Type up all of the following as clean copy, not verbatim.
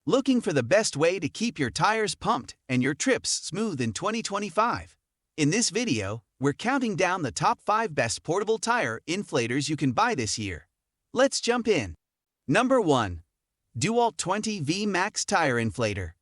Looking for the best way to keep your tires pumped and your trips smooth in 2025? In this video, we're counting down the top 5 best portable tire inflators you can buy this year. Let's jump in. Number 1. DeWalt 20V Max Tire Inflator.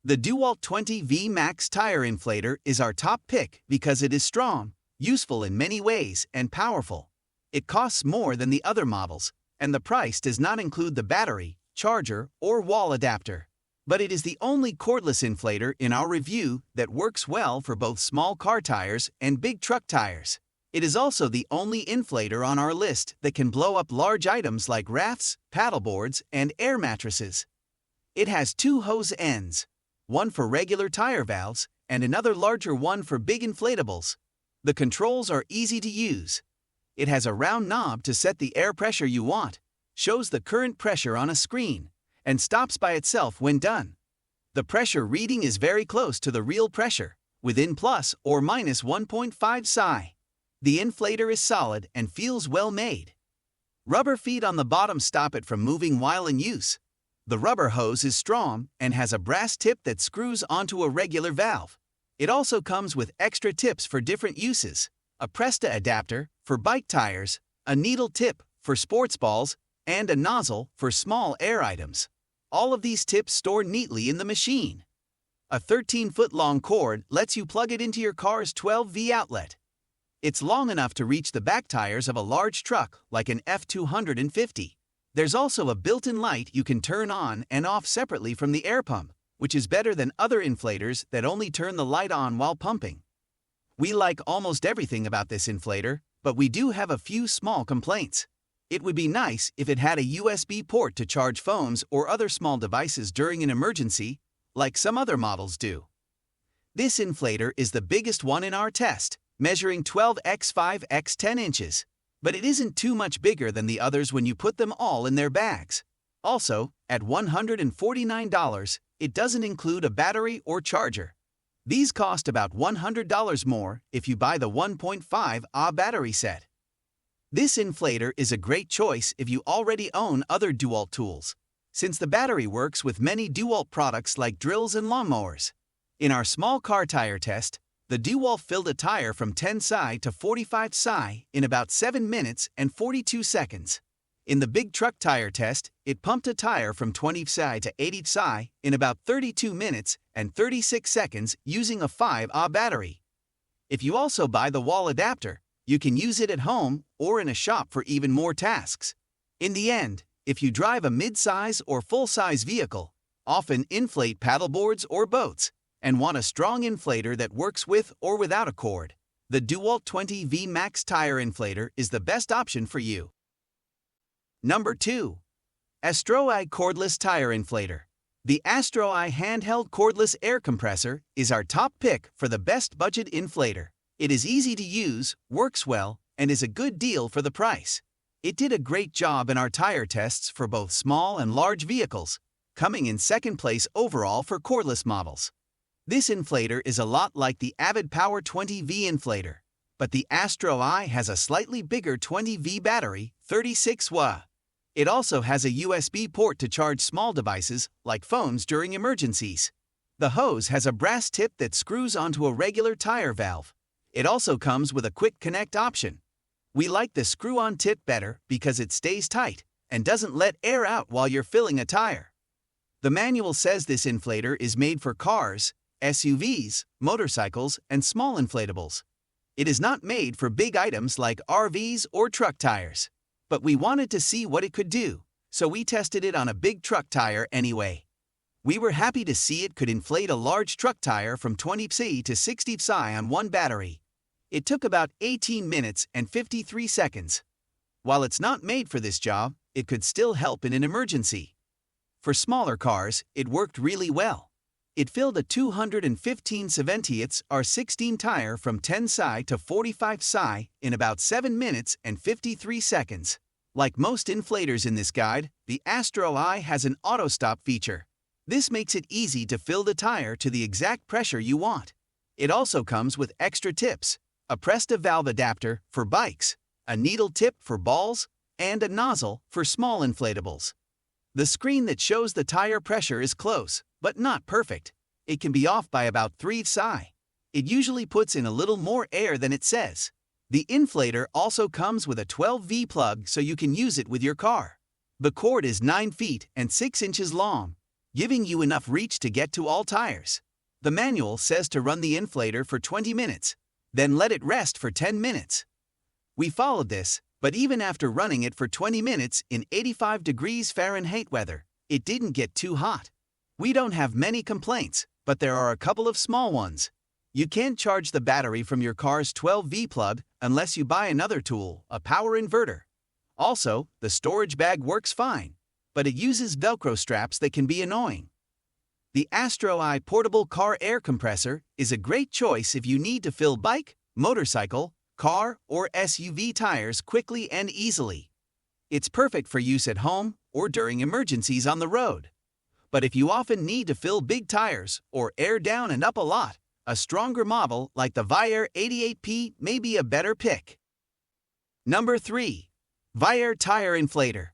The DeWalt 20V Max Tire Inflator is our top pick because it is strong, useful in many ways, and powerful. It costs more than the other models, and the price does not include the battery, charger, or wall adapter. But it is the only cordless inflator in our review that works well for both small car tires and big truck tires. It is also the only inflator on our list that can blow up large items like rafts, paddleboards, and air mattresses. It has 2 hose ends, one for regular tire valves and another larger one for big inflatables. The controls are easy to use. It has a round knob to set the air pressure you want, shows the current pressure on a screen, and stops by itself when done. The pressure reading is very close to the real pressure, within plus or minus 1.5 psi. The inflator is solid and feels well made. Rubber feet on the bottom stop it from moving while in use. The rubber hose is strong and has a brass tip that screws onto a regular valve. It also comes with extra tips for different uses: a Presta adapter for bike tires, a needle tip for sports balls, and a nozzle for small air items. All of these tips store neatly in the machine. A 13-foot-long cord lets you plug it into your car's 12V outlet. It's long enough to reach the back tires of a large truck like an F250. There's also a built-in light you can turn on and off separately from the air pump, which is better than other inflators that only turn the light on while pumping. We like almost everything about this inflator, but we do have a few small complaints. It would be nice if it had a USB port to charge phones or other small devices during an emergency, like some other models do. This inflator is the biggest one in our test, measuring 12 x 5 x 10 inches, but it isn't too much bigger than the others when you put them all in their bags. Also, at $149, it doesn't include a battery or charger. These cost about $100 more if you buy the 1.5 Ah battery set. This inflator is a great choice if you already own other DeWalt tools, since the battery works with many DeWalt products like drills and lawnmowers. In our small car tire test, the DeWalt filled a tire from 10 psi to 45 psi in about 7 minutes and 42 seconds. In the big truck tire test, it pumped a tire from 20 psi to 80 psi in about 32 minutes and 36 seconds using a 5 Ah battery. If you also buy the wall adapter, you can use it at home or in a shop for even more tasks. In the end, if you drive a mid-size or full-size vehicle, often inflate paddleboards or boats, and want a strong inflator that works with or without a cord, the DeWalt 20V Max Tire Inflator is the best option for you. Number 2. Astro-i Cordless Tire Inflator. The Astro-i handheld cordless air compressor is our top pick for the best budget inflator. It is easy to use, works well, and is a good deal for the price. It did a great job in our tire tests for both small and large vehicles, coming in second place overall for cordless models. This inflator is a lot like the Avid Power 20V inflator, but the Astro-i has a slightly bigger 20V battery, 36 Wh. It also has a USB port to charge small devices like phones during emergencies. The hose has a brass tip that screws onto a regular tire valve. It also comes with a quick connect option. We like the screw-on tip better because it stays tight and doesn't let air out while you're filling a tire. The manual says this inflator is made for cars, SUVs, motorcycles, and small inflatables. It is not made for big items like RVs or truck tires. But we wanted to see what it could do, so we tested it on a big truck tire anyway. We were happy to see it could inflate a large truck tire from 20 psi to 60 psi on one battery. It took about 18 minutes and 53 seconds. While it's not made for this job, it could still help in an emergency. For smaller cars, it worked really well. It filled a 215 cm R16 tire from 10 psi to 45 psi in about 7 minutes and 53 seconds. Like most inflators in this guide, the Astro-i has an auto-stop feature. This makes it easy to fill the tire to the exact pressure you want. It also comes with extra tips: a Presta valve adapter for bikes, a needle tip for balls, and a nozzle for small inflatables. The screen that shows the tire pressure is close, but not perfect. It can be off by about 3 psi. It usually puts in a little more air than it says. The inflator also comes with a 12V plug so you can use it with your car. The cord is 9 feet and 6 inches long, giving you enough reach to get to all tires. The manual says to run the inflator for 20 minutes, then let it rest for 10 minutes. We followed this, but even after running it for 20 minutes in 85 degrees Fahrenheit weather, it didn't get too hot. We don't have many complaints, but there are a couple of small ones. You can't charge the battery from your car's 12V plug unless you buy another tool, a power inverter. Also, the storage bag works fine, but it uses Velcro straps that can be annoying. The Astro Eye Portable Car Air Compressor is a great choice if you need to fill bike, motorcycle, car, or SUV tires quickly and easily. It's perfect for use at home or during emergencies on the road. But if you often need to fill big tires or air down and up a lot, a stronger model like the Viair 88P may be a better pick. Number 3. Viair Tire Inflator.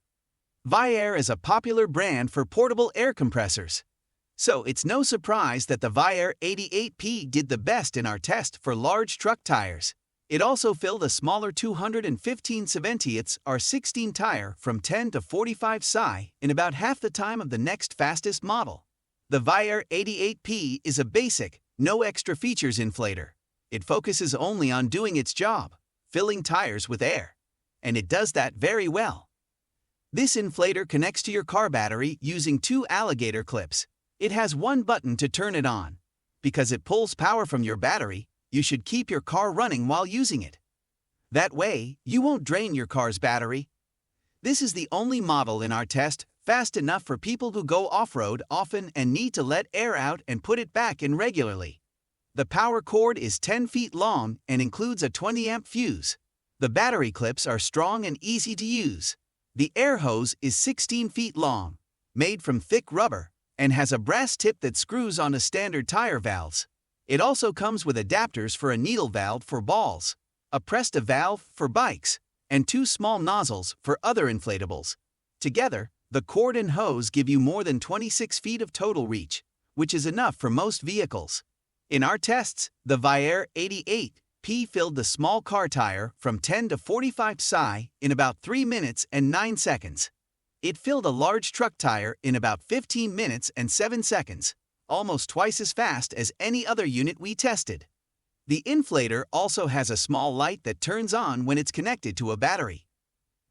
Viair is a popular brand for portable air compressors. So it's no surprise that the Viair 88P did the best in our test for large truck tires. It also filled a smaller 215/70ths R16 tire from 10 to 45 psi in about half the time of the next fastest model. The Viair 88P is a basic, no extra features inflator. It focuses only on doing its job, filling tires with air. And it does that very well. This inflator connects to your car battery using 2 alligator clips. It has one button to turn it on. Because it pulls power from your battery, you should keep your car running while using it. That way, you won't drain your car's battery. This is the only model in our test fast enough for people who go off-road often and need to let air out and put it back in regularly. The power cord is 10 feet long and includes a 20-amp fuse. The battery clips are strong and easy to use. The air hose is 16 feet long, made from thick rubber, and has a brass tip that screws onto standard tire valves. It also comes with adapters for a needle valve for balls, a Presta valve for bikes, and 2 small nozzles for other inflatables. Together, the cord and hose give you more than 26 feet of total reach, which is enough for most vehicles. In our tests, the Viair 88P filled the small car tire from 10 to 45 psi in about 3 minutes and 9 seconds. It filled a large truck tire in about 15 minutes and 7 seconds, almost twice as fast as any other unit we tested. The inflator also has a small light that turns on when it's connected to a battery.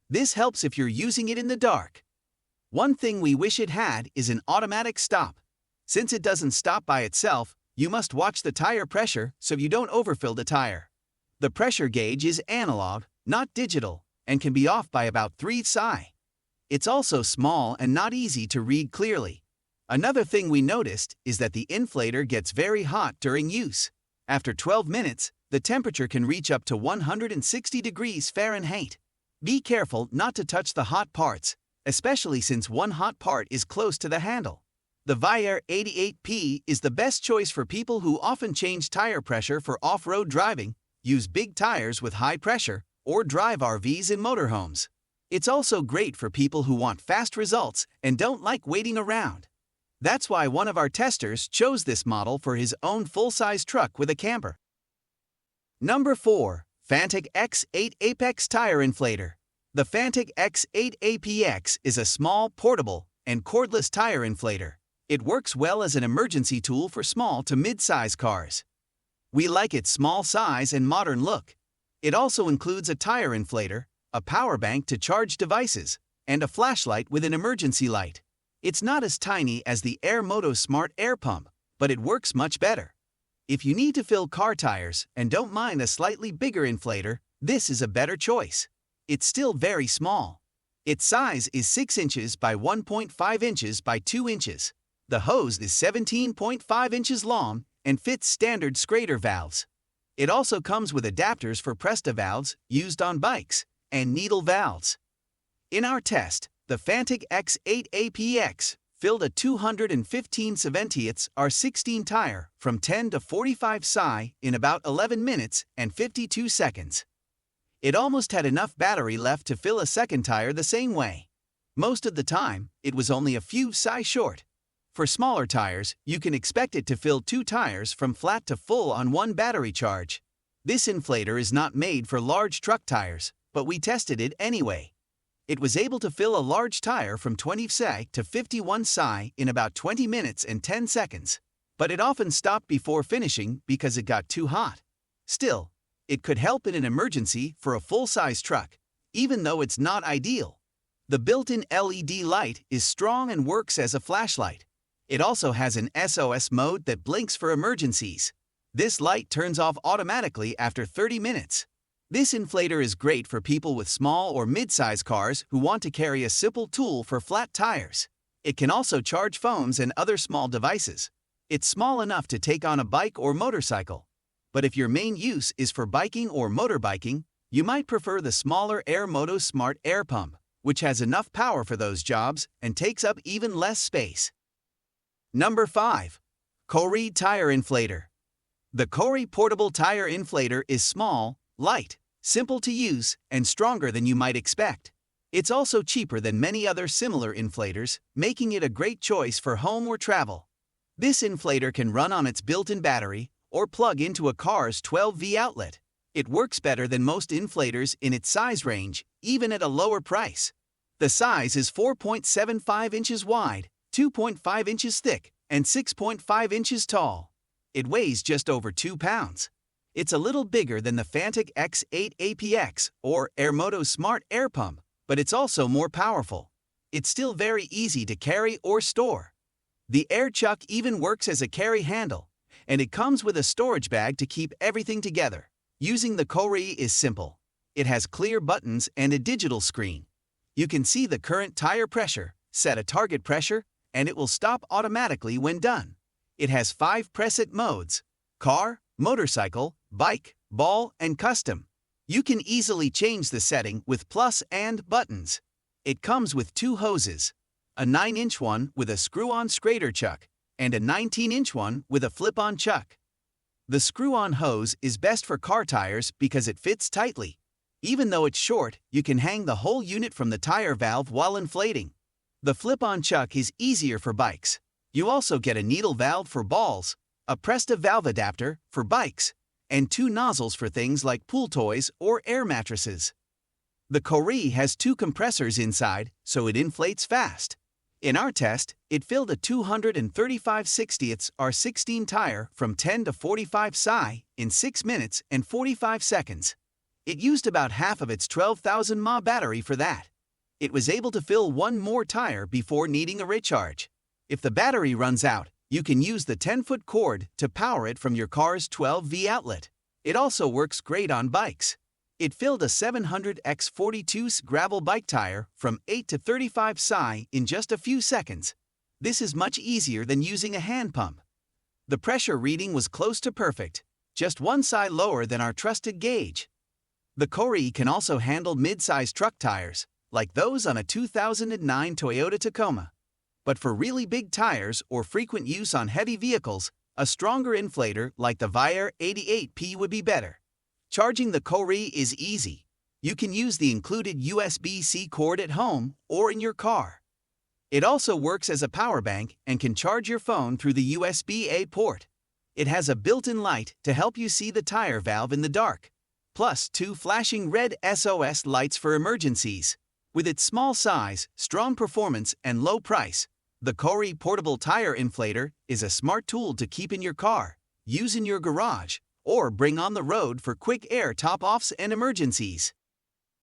This helps if you're using it in the dark. One thing we wish it had is an automatic stop. Since it doesn't stop by itself, you must watch the tire pressure so you don't overfill the tire. The pressure gauge is analog, not digital, and can be off by about 3 psi. It's also small and not easy to read clearly. Another thing we noticed is that the inflator gets very hot during use. After 12 minutes, the temperature can reach up to 160 degrees Fahrenheit. Be careful not to touch the hot parts, especially since one hot part is close to the handle. The Viair 88P is the best choice for people who often change tire pressure for off-road driving, use big tires with high pressure, or drive RVs in motorhomes. It's also great for people who want fast results and don't like waiting around. That's why one of our testers chose this model for his own full-size truck with a camper. Number 4. Fantic X8 Apex Tire Inflator. The Fantic X8 APX is a small, portable, and cordless tire inflator. It works well as an emergency tool for small to mid-size cars. We like its small size and modern look. It also includes a tire inflator, a power bank to charge devices, and a flashlight with an emergency light. It's not as tiny as the Air Moto Smart Air Pump, but it works much better. If you need to fill car tires and don't mind a slightly bigger inflator, this is a better choice. It's still very small. Its size is 6 inches by 1.5 inches by 2 inches. The hose is 17.5 inches long and fits standard Schrader valves. It also comes with adapters for Presta valves used on bikes and needle valves. In our test, the Fantic X8 APX filled a 215/70ths R16 tire from 10 to 45 psi in about 11 minutes and 52 seconds. It almost had enough battery left to fill a second tire the same way. Most of the time, it was only a few size short. For smaller tires, you can expect it to fill 2 tires from flat to full on one battery charge. This inflator is not made for large truck tires, but we tested it anyway. It was able to fill a large tire from 20 psi to 51 psi in about 20 minutes and 10 seconds. But it often stopped before finishing because it got too hot. Still, it could help in an emergency for a full-size truck, even though it's not ideal. The built-in LED light is strong and works as a flashlight. It also has an SOS mode that blinks for emergencies. This light turns off automatically after 30 minutes. This inflator is great for people with small or mid-size cars who want to carry a simple tool for flat tires. It can also charge phones and other small devices. It's small enough to take on a bike or motorcycle. But if your main use is for biking or motorbiking, you might prefer the smaller AirMoto Smart Air Pump, which has enough power for those jobs and takes up even less space. Number 5. Portable Tire Inflator. The Portable Tire Inflator is small, light, simple to use, and stronger than you might expect. It's also cheaper than many other similar inflators, making it a great choice for home or travel. This inflator can run on its built-in battery or plug into a car's 12V outlet. It works better than most inflators in its size range, even at a lower price. The size is 4.75 inches wide, 2.5 inches thick, and 6.5 inches tall. It weighs just over 2 pounds. It's a little bigger than the Fantic X8 APX or AirMoto Smart Air Pump, but it's also more powerful. It's still very easy to carry or store. The air chuck even works as a carry handle, and it comes with a storage bag to keep everything together. Using the Portable is simple. It has clear buttons and a digital screen. You can see the current tire pressure, set a target pressure, and it will stop automatically when done. It has 5 preset modes: car, motorcycle, bike, ball, and custom. You can easily change the setting with plus and buttons. It comes with 2 hoses, a 9-inch one with a screw-on scrader chuck, and a 19-inch one with a flip-on chuck. The screw-on hose is best for car tires because it fits tightly. Even though it's short, you can hang the whole unit from the tire valve while inflating. The flip-on chuck is easier for bikes. You also get a needle valve for balls, a Presta valve adapter for bikes, and 2 nozzles for things like pool toys or air mattresses. The Portable has 2 compressors inside, so it inflates fast. In our test, it filled a 235/60ths R16 tire from 10 to 45 psi in 6 minutes and 45 seconds. It used about half of its 12,000 mAh battery for that. It was able to fill 1 more tire before needing a recharge. If the battery runs out, you can use the 10-foot cord to power it from your car's 12V outlet. It also works great on bikes. It filled a 700x42 gravel bike tire from 8 to 35 psi in just a few seconds. This is much easier than using a hand pump. The pressure reading was close to perfect, just 1 psi lower than our trusted gauge. The Portable can also handle mid-size truck tires, like those on a 2009 Toyota Tacoma. But for really big tires or frequent use on heavy vehicles, a stronger inflator like the Viair 88P would be better. Charging the Portable is easy. You can use the included USB-C cord at home or in your car. It also works as a power bank and can charge your phone through the USB-A port. It has a built-in light to help you see the tire valve in the dark, plus 2 flashing red SOS lights for emergencies. With its small size, strong performance, and low price, the Portable Tire Inflator is a smart tool to keep in your car, use in your garage, or bring on the road for quick air top-offs and emergencies.